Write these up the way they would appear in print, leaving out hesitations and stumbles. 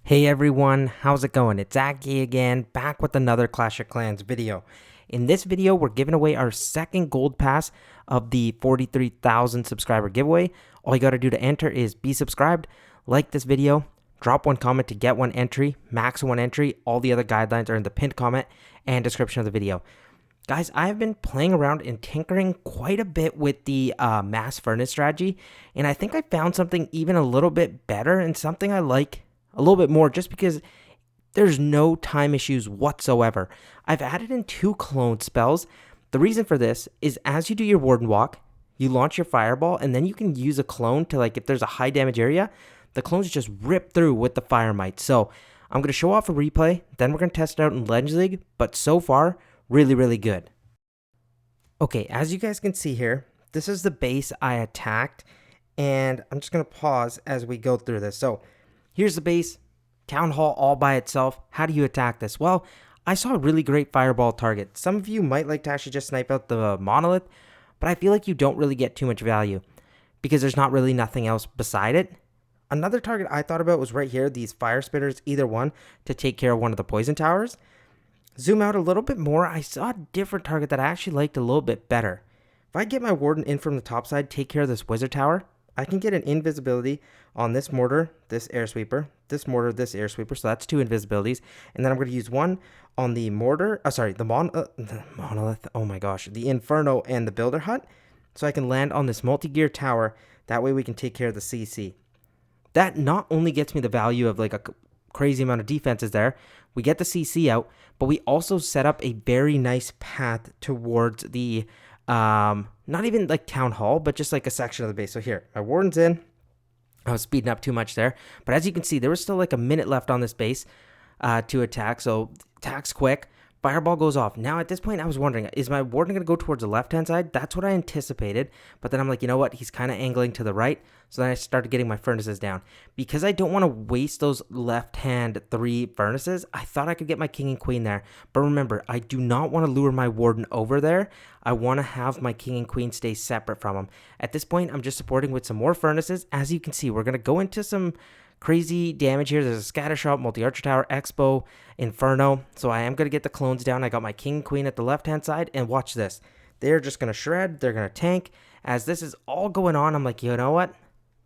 Hey everyone, how's it going? It's Aki again, back with another Clash of Clans video. In this video, we're giving away our second gold pass of the 43,000 subscriber giveaway. All you gotta do to enter is be subscribed, like this video, drop one comment to get one entry, max one entry. All the other guidelines are in the pinned comment and description of the video. Guys, I've been playing around and tinkering quite a bit with the mass furnace strategy, and I think I found something even a little bit better and something I like a little bit more just because there's no time issues whatsoever. I've added in 2 clone spells. The reason for this is as you do your warden walk, you launch your fireball and then you can use a clone to, like, if there's a high damage area, the clones just rip through with the fire might. So I'm going to show off a replay, then we're going to test it out in Legends League, but so far, really good. Okay, as you guys can see here, this is the base I attacked, and I'm just going to pause as we go through this. So here's the base, Town Hall all by itself. How do you attack this? Well, I saw a really great fireball target. Some of you might like to actually just snipe out the monolith, but I feel like you don't really get too much value because there's not really nothing else beside it. Another target I thought about was right here, these fire spitters, either one, to take care of one of the poison towers. Zoom out a little bit more, I saw a different target that I actually liked a little bit better. If I get my warden in from the top side, take care of this wizard tower, I can get an invisibility on this mortar, this air sweeper, this mortar, this air sweeper. So that's 2 invisibilities. And then I'm going to use one on the mortar, the monolith, oh my gosh, the inferno and the builder hut. So I can land on this multi-gear tower. That way we can take care of the CC. That not only gets me the value of like a crazy amount of defenses there, we get the CC out, but we also set up a very nice path towards the not even like town hall, but just like a section of the base. So here, my warden's in. I was speeding up too much there, but as you can see, there was still like a minute left on this base to attack. So attacks quick. Fireball goes off. Now at this point, I was wondering, is my warden going to go towards the left-hand side? That's what I anticipated. But then I'm like, you know what? He's kind of angling to the right. So then I started getting my furnaces down. Because I don't want to waste those left-hand 3 furnaces, I thought I could get my king and queen there. But remember, I do not want to lure my warden over there. I want to have my king and queen stay separate from him. At this point, I'm just supporting with some more furnaces. As you can see, we're going to go into some crazy damage here. There's a scatter shot, multi-archer tower, expo, inferno. So I am going to get the clones down. I got my king and queen at the left-hand side. And watch this. They're just going to shred. They're going to tank. As this is all going on, I'm like, you know what?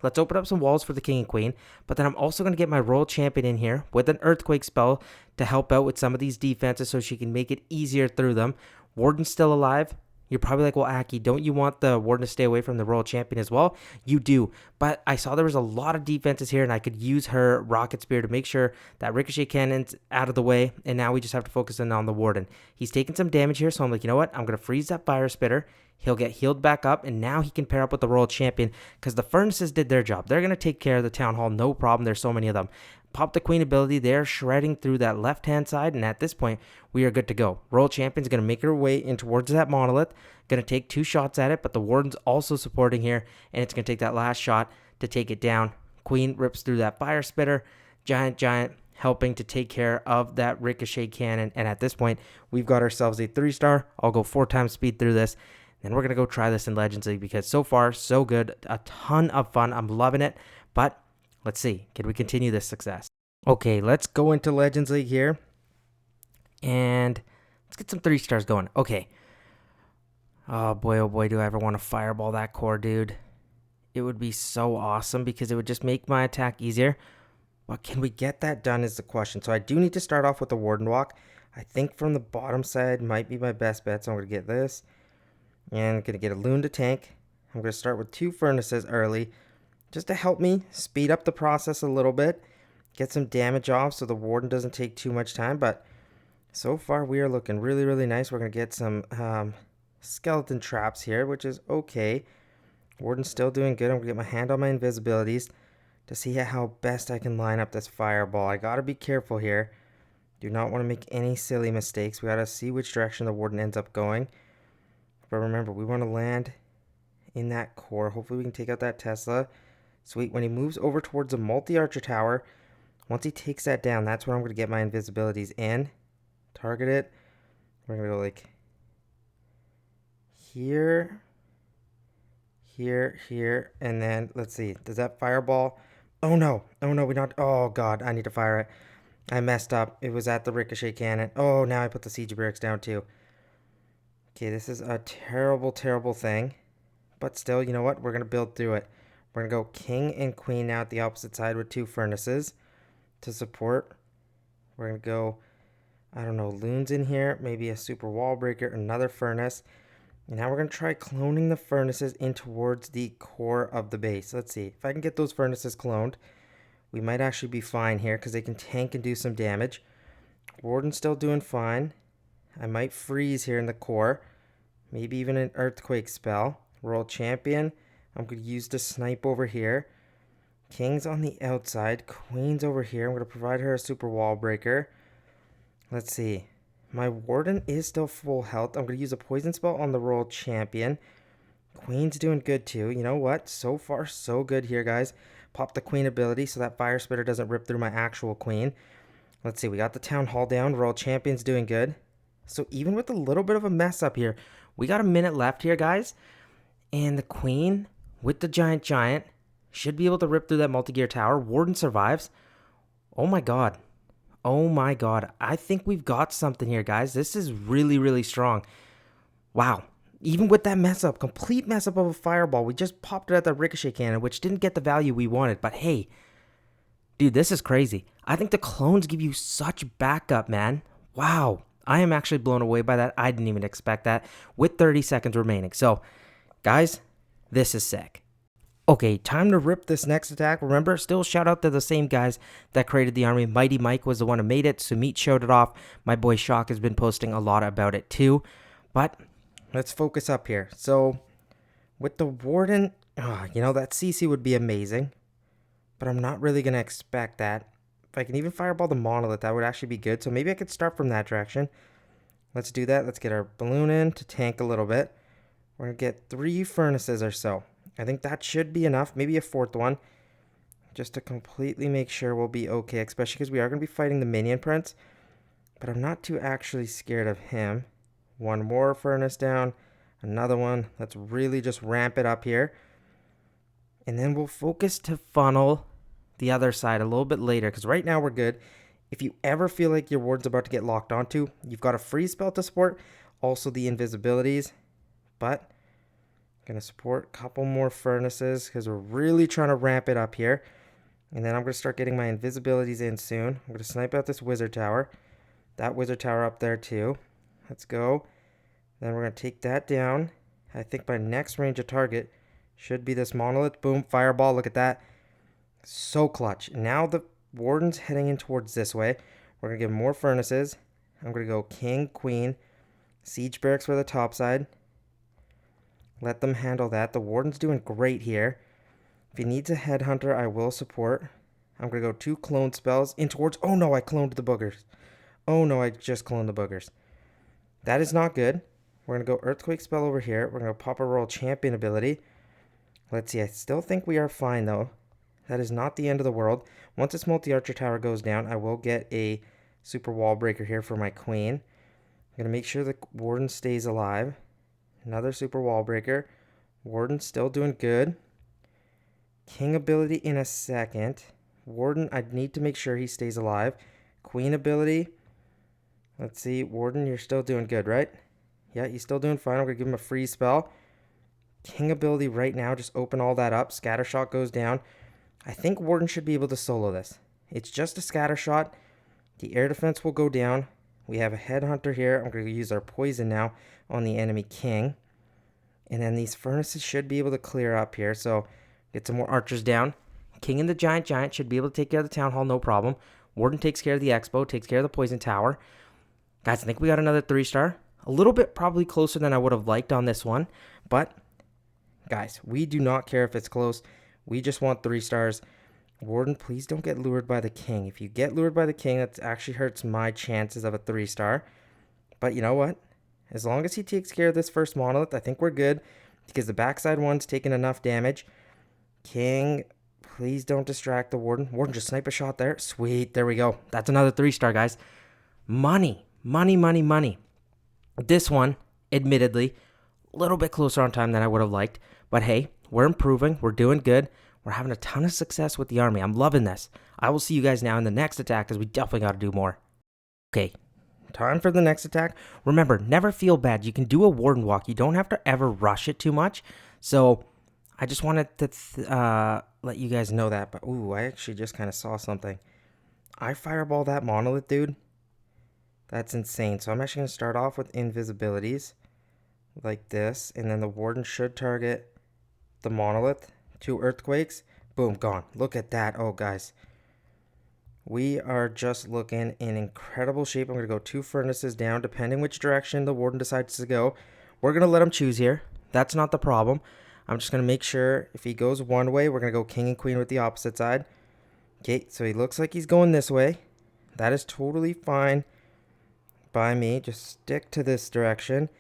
Let's open up some walls for the king and queen. But then I'm also going to get my royal champion in here with an earthquake spell to help out with some of these defenses so she can make it easier through them. Warden's still alive. You're probably like, well, Aki, don't you want the warden to stay away from the royal champion as well? You do. But I saw there was a lot of defenses here, and I could use her rocket spear to make sure that ricochet cannon's out of the way. And now we just have to focus in on the warden. He's taking some damage here, so I'm like, you know what? I'm going to freeze that fire spitter. He'll get healed back up, and now he can pair up with the royal champion because the furnaces did their job. They're going to take care of the town hall, no problem. There's so many of them. Pop the queen ability. They're shredding through that left-hand side, and at this point, we are good to go. Royal champion's going to make her way in towards that monolith. Going to take 2 shots at it, but the warden's also supporting here, and it's going to take that last shot to take it down. Queen rips through that fire spitter. Giant helping to take care of that ricochet cannon, and at this point, we've got ourselves a 3-star. I'll go 4 times speed through this. Then we're going to go try this in Legends League because so far, so good. A ton of fun. I'm loving it. But let's see. Can we continue this success? Okay, let's go into Legends League here. And let's get some 3 stars going. Okay. Oh boy, do I ever want to fireball that core, dude. It would be so awesome because it would just make my attack easier. But can we get that done is the question. So I do need to start off with the warden walk. I think from the bottom side might be my best bet. So I'm going to get this. And I'm going to get a loon to tank. I'm going to start with 2 furnaces early just to help me speed up the process a little bit. Get some damage off so the warden doesn't take too much time. But so far we are looking really nice. We're going to get some skeleton traps here, which is okay. Warden's still doing good. I'm going to get my hand on my invisibilities to see how best I can line up this fireball. I got to be careful here. Do not want to make any silly mistakes. We got to see which direction the warden ends up going. But remember, we want to land in that core. Hopefully we can take out that Tesla. Sweet. When he moves over towards a multi-archer tower, once he takes that down, that's where I'm going to get my invisibilities in. Target it. We're going to go like here, and then let's see. Does that fireball Oh no. Oh no, we not. Oh god, I need to fire it. I messed up. It was at the ricochet cannon. Oh, now I put the siege barracks down too. Okay, this is a terrible, terrible thing. But still, you know what? We're going to build through it. We're going to go king and queen now at the opposite side with 2 furnaces to support. We're going to go, I don't know, loons in here. Maybe a super wall breaker, another furnace. And now we're going to try cloning the furnaces in towards the core of the base. Let's see. If I can get those furnaces cloned, we might actually be fine here because they can tank and do some damage. Warden's still doing fine. I might freeze here in the core. Maybe even an earthquake spell. World champion. I'm going to use the snipe over here. King's on the outside. Queen's over here. I'm going to provide her a super wall breaker. Let's see. My warden is still full health. I'm going to use a poison spell on the world champion. Queen's doing good too. You know what? So far, so good here, guys. Pop the queen ability so that fire spitter doesn't rip through my actual queen. Let's see. We got the town hall down. World champion's doing good. So even with a little bit of a mess up here, we got a minute left here, guys. And the queen with the giant should be able to rip through that multi-gear tower. Warden survives. Oh my god. Oh my god. I think we've got something here, guys. This is really, really strong. Wow. Even with that mess up, complete mess up of a fireball, we just popped it at the ricochet cannon, which didn't get the value we wanted. But hey, dude, this is crazy. I think the clones give you such backup, man. Wow. I am actually blown away by that. I didn't even expect that with 30 seconds remaining. So, guys, this is sick. Okay, time to rip this next attack. Remember, still shout out to the same guys that created the army. Mighty Mike was the one who made it. Sumit showed it off. My boy Shock has been posting a lot about it too. But let's focus up here. So, with the Warden, you know, that CC would be amazing. But I'm not really going to expect that. If I can even fireball the monolith, that would actually be good. So maybe I could start from that direction. Let's do that. Let's get our balloon in to tank a little bit. We're going to get 3 furnaces or so. I think that should be enough. Maybe a 4th one. Just to completely make sure we'll be okay. Especially because we are going to be fighting the minion prince. But I'm not too actually scared of him. 1 more furnace down. Another one. Let's really just ramp it up here. And then we'll focus to funnel the other side a little bit later. Because right now we're good. If you ever feel like your ward's about to get locked onto, you've got a freeze spell to support. Also the invisibilities. But I'm going to support a couple more furnaces because we're really trying to ramp it up here. And then I'm going to start getting my invisibilities in soon. I'm going to snipe out this wizard tower. That wizard tower up there too. Let's go. Then we're going to take that down. I think my next range of target should be this monolith. Boom, fireball. Look at that. So clutch. Now the warden's heading in towards this way. We're going to give more furnaces. I'm going to go king, queen, siege barracks for the top side. Let them handle that. The warden's doing great here. If he needs a headhunter, I will support. I'm going to go 2 clone spells in towards... Oh no, I cloned the boogers. Oh no, I just cloned the boogers. That is not good. We're going to go earthquake spell over here. We're going to pop a royal champion ability. Let's see. I still think we are fine though. That is not the end of the world. Once this multi-archer tower goes down, I will get a super wall breaker here for my queen. I'm going to make sure the warden stays alive. Another super wall breaker. Warden still doing good. King ability in a second. Warden, I need to make sure he stays alive. Queen ability. Let's see. Warden, you're still doing good, right? Yeah, he's still doing fine. I'm going to give him a freeze spell. King ability right now. Just open all that up. Scatter shot goes down. I think Warden should be able to solo this. It's just a scatter shot. The air defense will go down. We have a headhunter here. I'm going to use our poison now on the enemy king. And then these furnaces should be able to clear up here. So get some more archers down. King and the giant should be able to take care of the town hall, no problem. Warden takes care of the expo, takes care of the poison tower. Guys, I think we got another 3-star. A little bit probably closer than I would have liked on this one. But, guys, we do not care if it's close. We just want 3 stars. Warden, please don't get lured by the king. If you get lured by the king, that actually hurts my chances of a 3-star. But you know what? As long as he takes care of this first monolith, I think we're good. Because the backside one's taking enough damage. King, please don't distract the warden. Warden, just snipe a shot there. Sweet, there we go. That's another 3-star, guys. Money. This one, admittedly, a little bit closer on time than I would have liked. But hey, we're improving. We're doing good. We're having a ton of success with the army. I'm loving this. I will see you guys now in the next attack because we definitely got to do more. Okay, time for the next attack. Remember, never feel bad. You can do a warden walk. You don't have to ever rush it too much. So I just wanted to let you guys know that. But ooh, I actually just kind of saw something. I fireball that monolith, dude. That's insane. So I'm actually going to start off with invisibilities like this. And then the warden should target the monolith. 2 earthquakes. Boom, gone. Look at that. Oh, guys. We are just looking in incredible shape. I'm going to go 2 furnaces down, depending which direction the warden decides to go. We're going to let him choose here. That's not the problem. I'm just going to make sure if he goes one way, we're going to go king and queen with the opposite side. Okay, so he looks like he's going this way. That is totally fine by me. Just stick to this direction.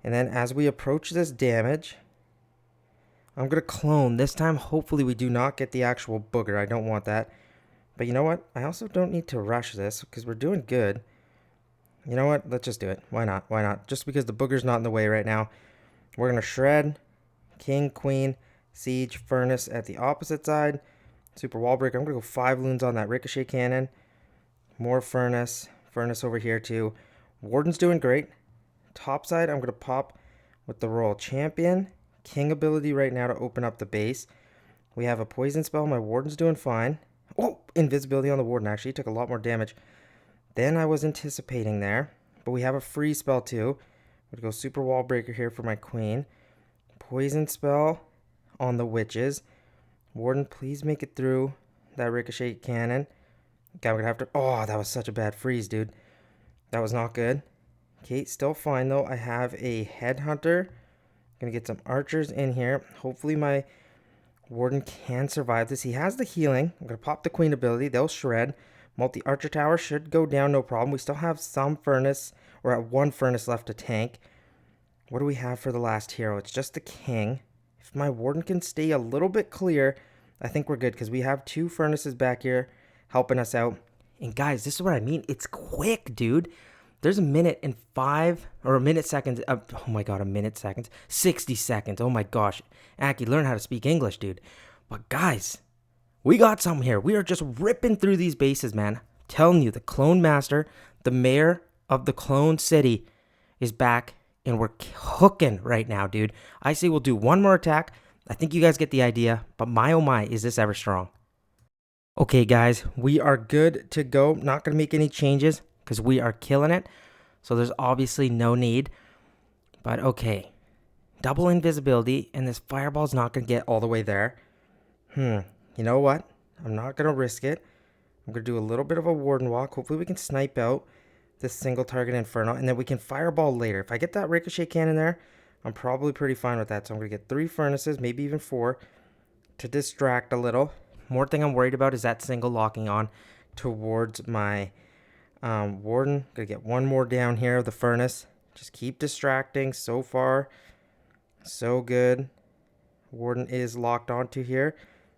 And then as we approach this damage, I'm going to clone. This time, hopefully we do not get the actual booger. I don't want that. But you know what? I also don't need to rush this because we're doing good. You know what? Let's just do it. Why not? Why not? Just because the booger's not in the way right now. We're going to shred. King, queen, siege, furnace at the opposite side. Super wall breaker. I'm going to go 5 loons on that ricochet cannon. More furnace. Furnace over here too. Warden's doing great. Top side, I'm going to pop with the royal champion. King ability right now to open up the base. We have a poison spell. My warden's doing fine. Oh, invisibility on the warden. Actually, he took a lot more damage than I was anticipating there. But we have a free spell too. I'm going to go super wall breaker here for my queen. Poison spell on the witches. Warden, please make it through that ricochet cannon. Okay, I'm going to have to... Oh, that was such a bad freeze, dude. That was not good. Okay, still fine though. I have a headhunter. Going to get some archers in here. Hopefully my warden can survive this. He has the healing. I'm going to pop the queen ability. They'll shred. Multi-archer tower should go down, no problem. We still have some furnace. We're at 1 furnace left to tank. What do we have for the last hero? It's just the king. If my warden can stay a little bit clear, I think we're good because we have 2 furnaces back here helping us out. And guys, this is what I mean. It's quick, dude. There's a minute and 5 or a minute seconds. Oh my God, a minute seconds. 60 seconds. Oh my gosh. Aki, learn how to speak English, dude. But guys, we got something here. We are just ripping through these bases, man. Telling you, the clone master, the mayor of the clone city is back and we're hooking right now, dude. I say we'll do 1 more attack. I think you guys get the idea, but my oh my, is this ever strong. Okay, guys, we are good to go. Not going to make any changes because we are killing it. So there's obviously no need. But okay. Double invisibility, and this fireball's not going to get all the way there. You know what? I'm not going to risk it. I'm going to do a little bit of a warden walk. Hopefully we can snipe out this single target inferno, and then we can fireball later. If I get that ricochet cannon there, I'm probably pretty fine with that. So I'm going to get 3 furnaces, maybe even 4, to distract a little. More thing I'm worried about is that single locking on towards my warden. Gonna get 1 more down here of the furnace. Just keep distracting. So far, so good. Warden is locked onto here.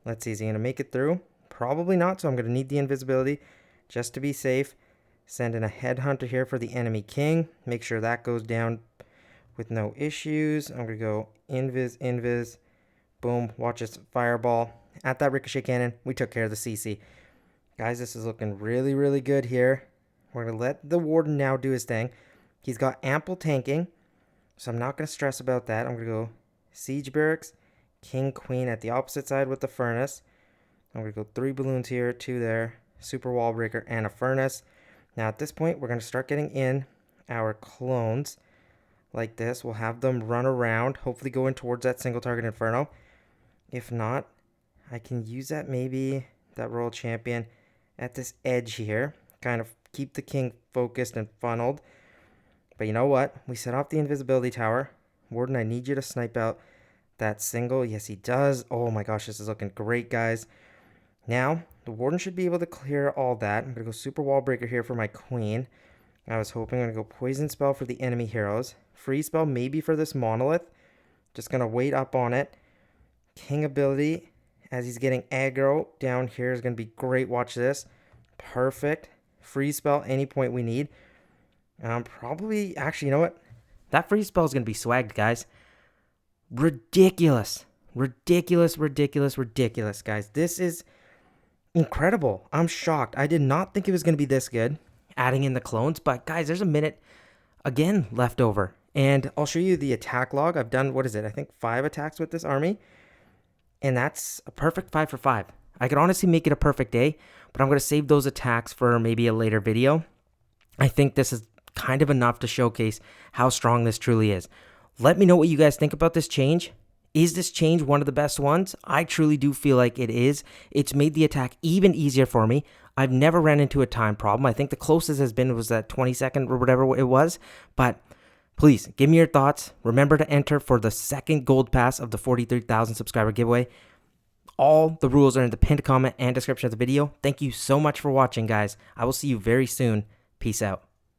Let's see, is he gonna make it through? Probably not, so I'm gonna need the invisibility just to be safe. Send in a headhunter here for the enemy king. Make sure that goes down with no issues. I'm gonna go invis. Boom, watch this fireball. At that ricochet cannon, we took care of the CC. Guys, this is looking really, really good here. We're going to let the warden now do his thing. He's got ample tanking, so I'm not going to stress about that. I'm going to go siege barracks, king, queen at the opposite side with the furnace. I'm going to go 3 balloons here, 2 there, super wall breaker, and a furnace. Now at this point, we're going to start getting in our clones like this. We'll have them run around, hopefully going towards that single target inferno. If not, I can use that maybe, that royal champion at this edge here. Kind of keep the king focused and funneled. But you know what? We set off the invisibility tower. Warden, I need you to snipe out that single. Yes, he does. Oh my gosh, this is looking great, guys. Now, the warden should be able to clear all that. I'm going to go super wall breaker here for my queen. I was hoping I'm going to go poison spell for the enemy heroes. Free spell maybe for this monolith. Just going to wait up on it. King ability, as he's getting aggro down here, is going to be great. Watch this. Perfect. Free spell any point we need. Probably, actually, you know what? That free spell is going to be swagged, guys. Ridiculous. Ridiculous, ridiculous, ridiculous, guys. This is incredible. I'm shocked. I did not think it was going to be this good, adding in the clones. But guys, there's a minute again left over. And I'll show you the attack log. I've done, what is it? I think 5 attacks with this army. And that's a perfect 5 for 5. I could honestly make it a perfect day, but I'm going to save those attacks for maybe a later video. I think this is kind of enough to showcase how strong this truly is. Let me know what you guys think about this change. Is this change one of the best ones? I truly do feel like it is. It's made the attack even easier for me. I've never ran into a time problem. I think the closest has been was that 20-second or whatever it was. But please give me your thoughts. Remember to enter for the second gold pass of the 43,000 subscriber giveaway. All the rules are in the pinned comment and description of the video. Thank you so much for watching, guys. I will see you very soon. Peace out.